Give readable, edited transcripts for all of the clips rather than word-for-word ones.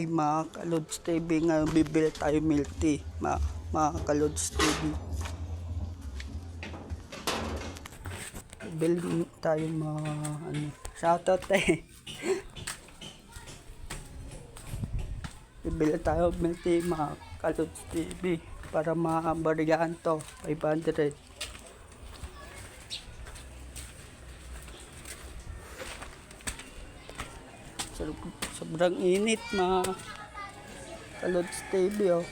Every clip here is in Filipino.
Hi mga Kalods TV, ngayon bibili tayo milk tea mga Kalods TV. Bibili tayo mga shoutout bibili tayo milk tea mga Kalods TV para mabarigaan to 500. Sobrang init mga Kalods TV oh.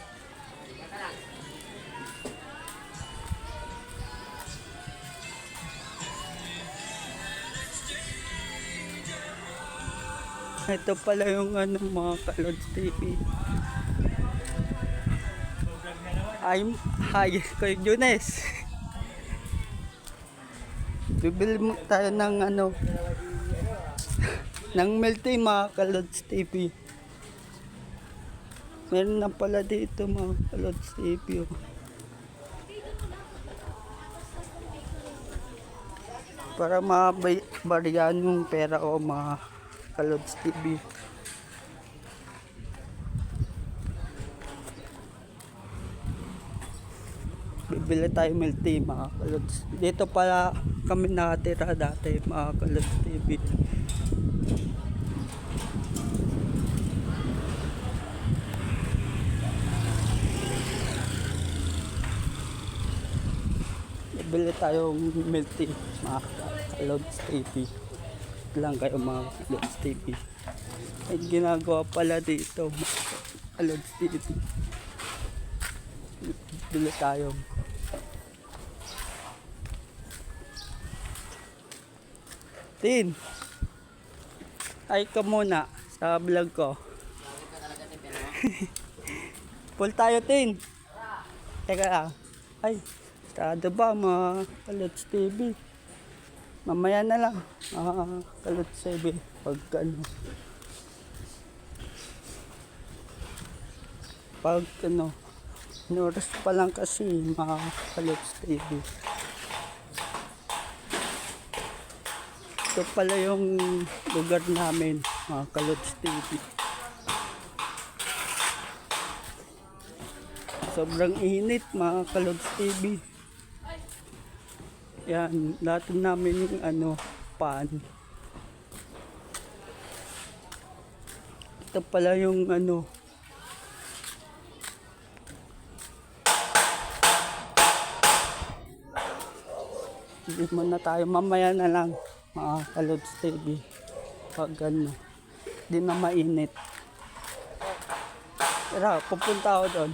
Ito pala yung mga Kalods TV. Hi kay Junes. Bibili mo tayo ng ng milk tea mga Kalods TV. Meron na pala dito mga Kalods TV oh. Para mabariyan yung pera o mga Kalods TV. Bibili tayo milk tea mga Kalods. Dito pala kami nakatira dati mga Kalods TV. Bibili tayong milk tea mga Kalods TV. Lang kayo mga Kalods TV. Ay ginagawa pala dito mga Kalods TV. Bibili tayo. Tin, ay ka muna sa vlog ko. Full tayo Tin. Teka lang. Ay, estado ba mga Kalods TV? Mamaya na lang mga Kalods TV. Pag oras pa lang kasi mga Kalods TV. Ito pala yung lugar namin mga Kalods TV. Sobrang init mga Kalods TV. Yan, natin namin yung pan. Ito pala yung hindi mo na tayo, mamaya na lang mga Kalods TV. Pag di na mainit. Tara, pupunta ako doon.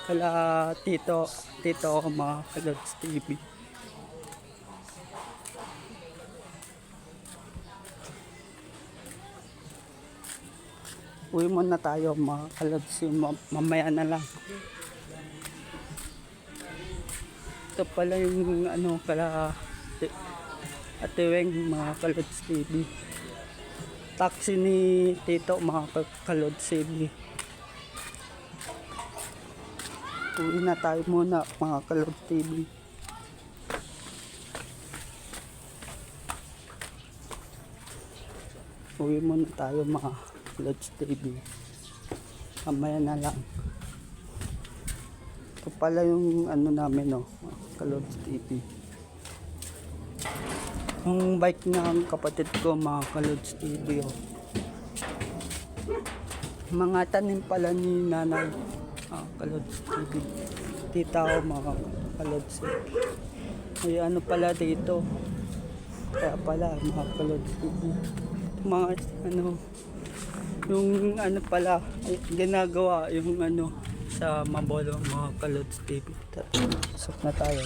Pala tito ako mga Kalods TV. Uwi muna tayo mga Kalods TV, mamaya na lang. Ito pala yung pala Atiweng mga Kalods TV. Taxi ni tito mga Kalods TV. Uwi na tayo muna mga Kalods TV. Uwi muna tayo mga Kalods TV. Mamaya na lang. Ito pala yung namin mga Kalods TV. Yung bike ng kapatid ko mga Kalods TV oh. Mga tanim pala ni nanay Kalods TV. Tita ko mga Kalods TV. May pala dito. Kaya pala mga Kalods TV. Mga yung pala ginagawa yung sa Mabolo mga Kalods TV. Pasok na tayo.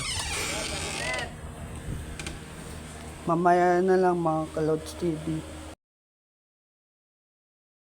Mamaya na lang mga Kalods TV.